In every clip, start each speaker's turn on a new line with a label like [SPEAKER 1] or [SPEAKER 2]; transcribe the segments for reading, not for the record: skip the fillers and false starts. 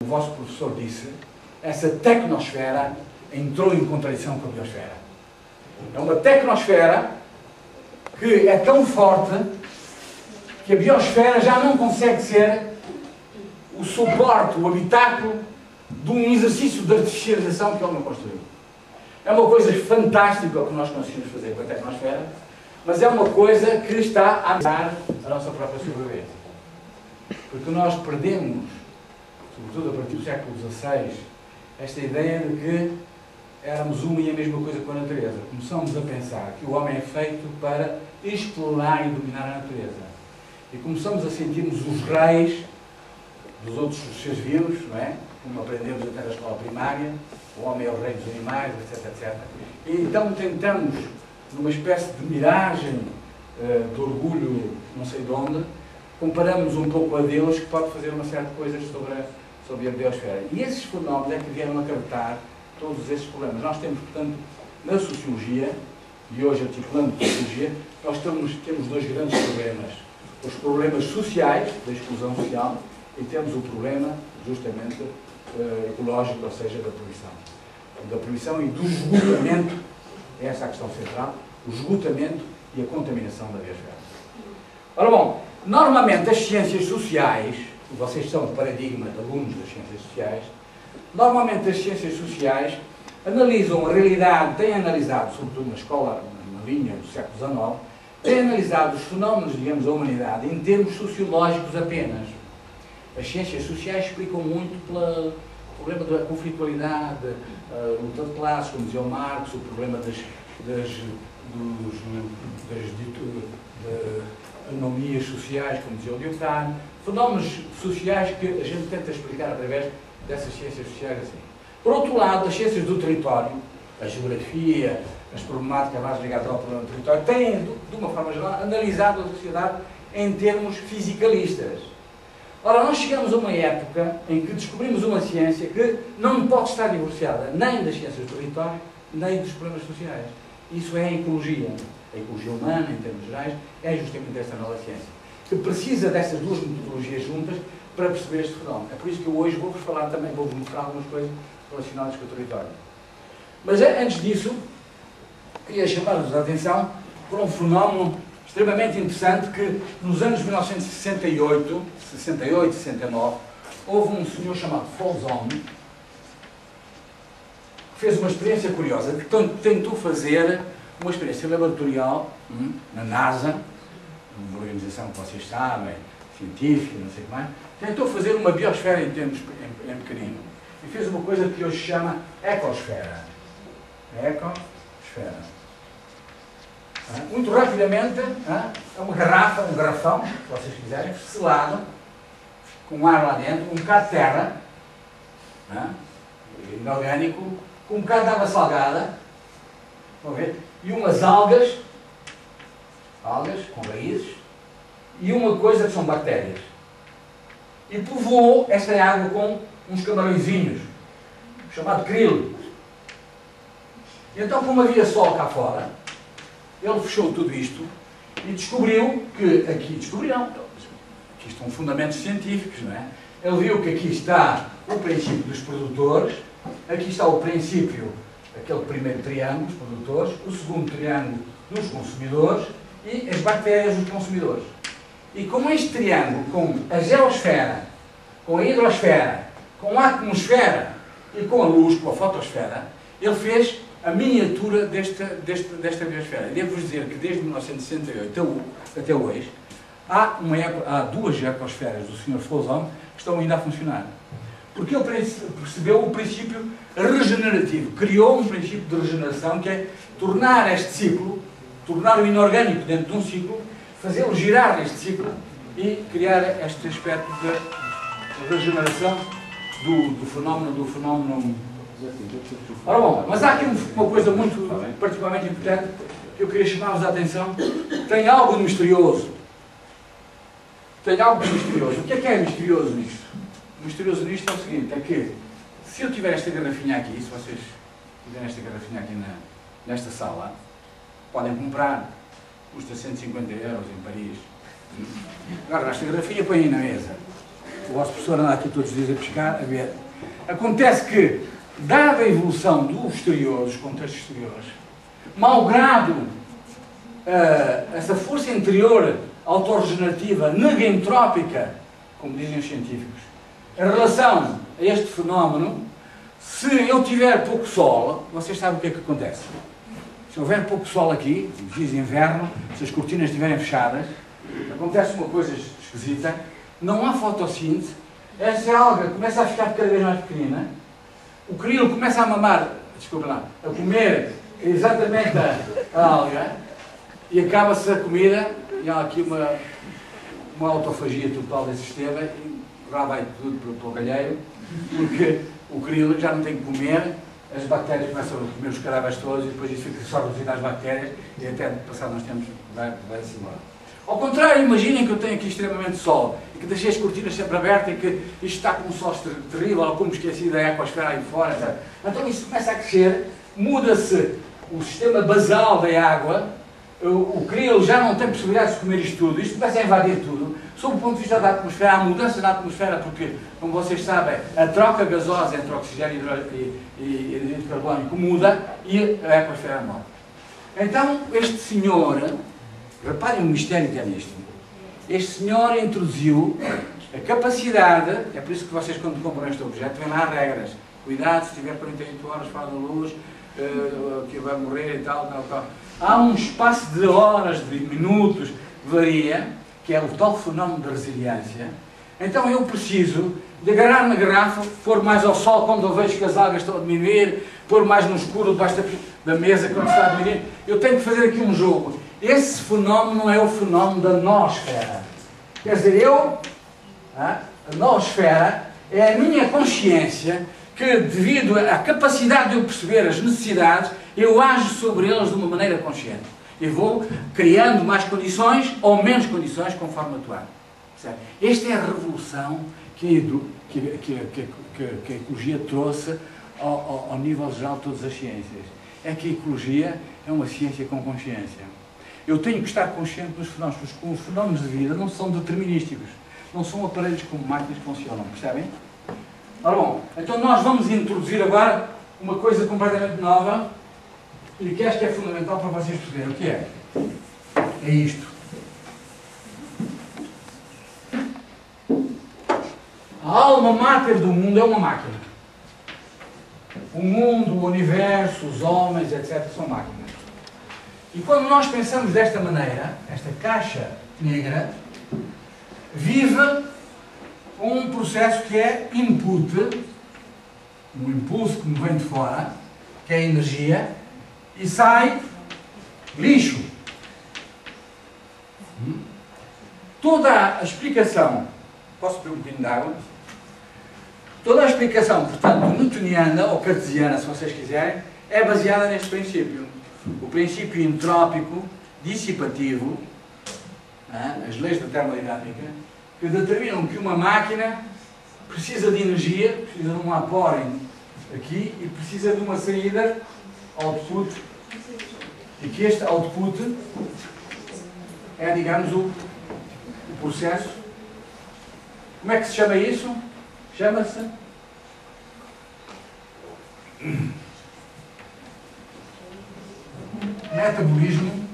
[SPEAKER 1] O vosso professor disse, essa tecnosfera entrou em contradição com a biosfera. É uma tecnosfera que é tão forte que a biosfera já não consegue ser o suporte, o habitáculo de um exercício de artificialização que ele não construiu. É uma coisa fantástica o que nós conseguimos fazer com a tecnosfera, mas é uma coisa que está a ameaçar a nossa própria sobrevivência. Porque nós perdemos, sobretudo a partir do século XVI, esta ideia de que éramos uma e a mesma coisa com a natureza. Começamos a pensar que o homem é feito para explorar e dominar a natureza. E começamos a sentir-nos os reis dos outros seres vivos, não é? Como aprendemos até na escola primária, o homem é o rei dos animais, etc, etc. E então tentamos, numa espécie de miragem de orgulho não sei de onde, comparamos um pouco a Deus, que pode fazer uma série de coisas sobre a biosfera. E esses fenómenos é que vieram acarretar todos esses problemas. Nós temos, portanto, na sociologia, e hoje articulando a sociologia, nós temos dois grandes problemas. Os problemas sociais, da exclusão social, e temos o problema, justamente, ecológico, ou seja, da poluição. Da poluição e do esgotamento, essa é a questão central, o esgotamento e a contaminação da biosfera. Ora bom, normalmente as ciências sociais, vocês são de paradigma de alunos das ciências sociais, normalmente as ciências sociais analisam a realidade, têm analisado, sobretudo na escola, na linha do século XIX, têm analisado os fenómenos, digamos, da humanidade em termos sociológicos apenas. As ciências sociais explicam muito pelo problema da conflitualidade, luta de classes, como dizia o Marx, o problema das anomalias sociais, como dizia o Lyotard, fenómenos sociais que a gente tenta explicar através dessas ciências sociais assim. Por outro lado, as ciências do território, a geografia, as problemáticas mais ligadas ao problema do território, têm, de uma forma geral, analisado a sociedade em termos fisicalistas. Ora, nós chegamos a uma época em que descobrimos uma ciência que não pode estar divorciada nem das ciências do território, nem dos problemas sociais. Isso é a ecologia. A ecologia humana, em termos gerais, é justamente esta nova ciência, que precisa dessas duas metodologias juntas para perceber este fenómeno. É por isso que eu hoje vou-vos falar também, vou-vos mostrar algumas coisas relacionadas com o território. Mas antes disso, queria chamar-vos a atenção para um fenómeno extremamente interessante que nos anos 1968, 68, 69, houve um senhor chamado Folsom que fez uma experiência curiosa, que tentou fazer uma experiência laboratorial na NASA, uma organização que vocês sabem, científica, não sei o que mais, tentou fazer uma biosfera em termos em pequenino. E fez uma coisa que hoje se chama ecosfera. Ecosfera. Muito rapidamente, é uma garrafa, um garrafão, se vocês quiserem, selado, com ar lá dentro, um bocado de terra, inorgânico, com um bocado de água salgada, vão ver? E umas algas com raízes, e uma coisa que são bactérias. E povoou esta água com uns camarõezinhos, chamado krill. E então, como havia sol cá fora, ele fechou tudo isto e descobriu que aqui estão fundamentos científicos, não é? Ele viu que aqui está o princípio dos produtores, aqui está o princípio, aquele primeiro triângulo dos produtores, o segundo triângulo dos consumidores e as bactérias dos consumidores. E com este triângulo, com a geosfera, com a hidrosfera, com a atmosfera e com a luz, com a fotosfera, ele fez a miniatura desta biosfera. Devo-vos dizer que desde 1968 até hoje há duas ecosferas do Sr. Folsom que estão ainda a funcionar. Porque ele percebeu o princípio regenerativo, criou um princípio de regeneração que é tornar este ciclo, tornar o inorgânico dentro de um ciclo, fazê-lo girar neste ciclo e criar este aspecto de regeneração do fenómeno. Ora bom, mas há aqui uma coisa muito particularmente importante que eu queria chamar-vos a atenção. Tem algo de misterioso. Tem algo de misterioso. O que é misterioso nisto? O misterioso nisto é o seguinte, é que se eu tiver esta garrafinha aqui, se vocês tiverem esta garrafinha aqui nesta sala, podem comprar, custa 150 € em Paris. Agora, esta garrafinha põe aí na mesa. o vosso professor anda aqui todos os dias a pescar, a ver. Acontece que, dada a evolução do exterior, dos contextos exteriores, malgrado essa força interior autorregenerativa, negentrópica, como dizem os científicos, em relação a este fenómeno, se eu tiver pouco sol, vocês sabem o que é que acontece. Se houver pouco sol aqui, diz inverno, se as cortinas estiverem fechadas, acontece uma coisa esquisita, não há fotossíntese, essa alga começa a ficar cada vez mais pequenina, o crilo começa a mamar, desculpa lá, a comer exatamente a alga, e acaba-se a comida, e há aqui uma autofagia total desse sistema, e lá vai tudo para o galheiro, porque o crilo já não tem que comer, as bactérias começam a comer os cadáveres todos, e depois isso fica só reduzido às bactérias, e até passado uns tempos vai-se embora. Ao contrário, imaginem que eu tenho aqui extremamente sol, e que deixei as cortinas sempre abertas, e que isto está com um sol terrível, ou como esqueci da ecosfera aí fora, etc. Então isso começa a crescer, muda-se o sistema basal da água, o crilo já não tem possibilidade de comer isto tudo, isto começa a invadir tudo. Sob o ponto de vista da atmosfera, há mudança na atmosfera, porque, como vocês sabem, a troca gasosa entre oxigênio e hidrógeno de carbónico muda e a atmosfera morre. Então, este senhor, reparem o mistério que é nisto, este senhor introduziu a capacidade, é por isso que vocês, quando compram este objeto, vêm lá regras. Cuidado, se tiver 48 horas fora da luz, que vai morrer e tal. Há um espaço de horas, de minutos, varia, que é o tal fenómeno da resiliência. Então eu preciso de agarrar na garrafa, pôr mais ao sol quando eu vejo que as algas estão a diminuir, pôr mais no escuro debaixo da mesa quando está a diminuir. Eu tenho que fazer aqui um jogo. Esse fenómeno é o fenómeno da noosfera. Quer dizer, a noosfera é a minha consciência que, devido à capacidade de eu perceber as necessidades, eu ajo sobre elas de uma maneira consciente. E vou criando mais condições ou menos condições conforme atuar. Esta é a revolução que a ecologia trouxe ao nível geral de todas as ciências. É que a ecologia é uma ciência com consciência. Eu tenho que estar consciente dos fenómenos, porque os fenómenos de vida não são determinísticos. Não são aparelhos como máquinas que funcionam, percebem? Ora bom, então nós vamos introduzir agora uma coisa completamente nova e que acho que é fundamental para vocês perceberem o que é. É isto. A alma máter do mundo é uma máquina. O mundo, o universo, os homens, etc. são máquinas. E quando nós pensamos desta maneira, esta caixa negra vive um processo que é input, um impulso que me vem de fora, que é energia, e sai lixo. Toda a explicação, posso beber um bocadinho de água? Toda a explicação, portanto, newtoniana ou cartesiana, se vocês quiserem, é baseada neste princípio. O princípio entrópico, dissipativo, as leis da termodinâmica, que determinam que uma máquina precisa de energia, precisa de um apor aqui e precisa de uma saída, output, e que este output é, digamos, o processo. Como é que se chama isso? Chama-se metabolismo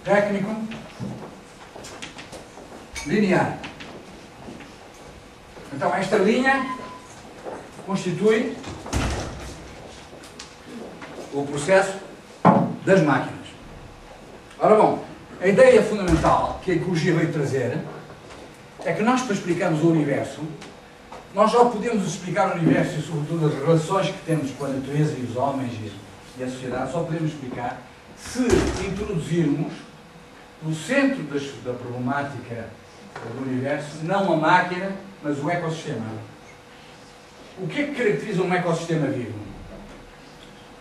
[SPEAKER 1] técnico linear. Então, esta linha constitui o processo das máquinas. Ora bom, a ideia fundamental que a ecologia veio trazer é que nós, para explicarmos o universo, nós só podemos explicar o universo e, sobretudo, as relações que temos com a natureza e os homens e a sociedade, só podemos explicar se introduzirmos no centro da problemática do universo, não a máquina, mas o ecossistema. O que é que caracteriza um ecossistema vivo?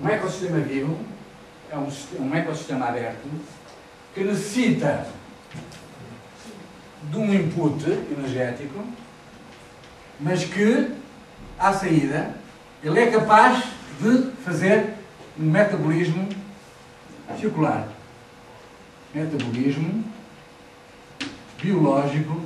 [SPEAKER 1] Um ecossistema vivo é um ecossistema aberto que necessita de um input energético, mas que, à saída, ele é capaz de fazer um metabolismo circular. Metabolismo biológico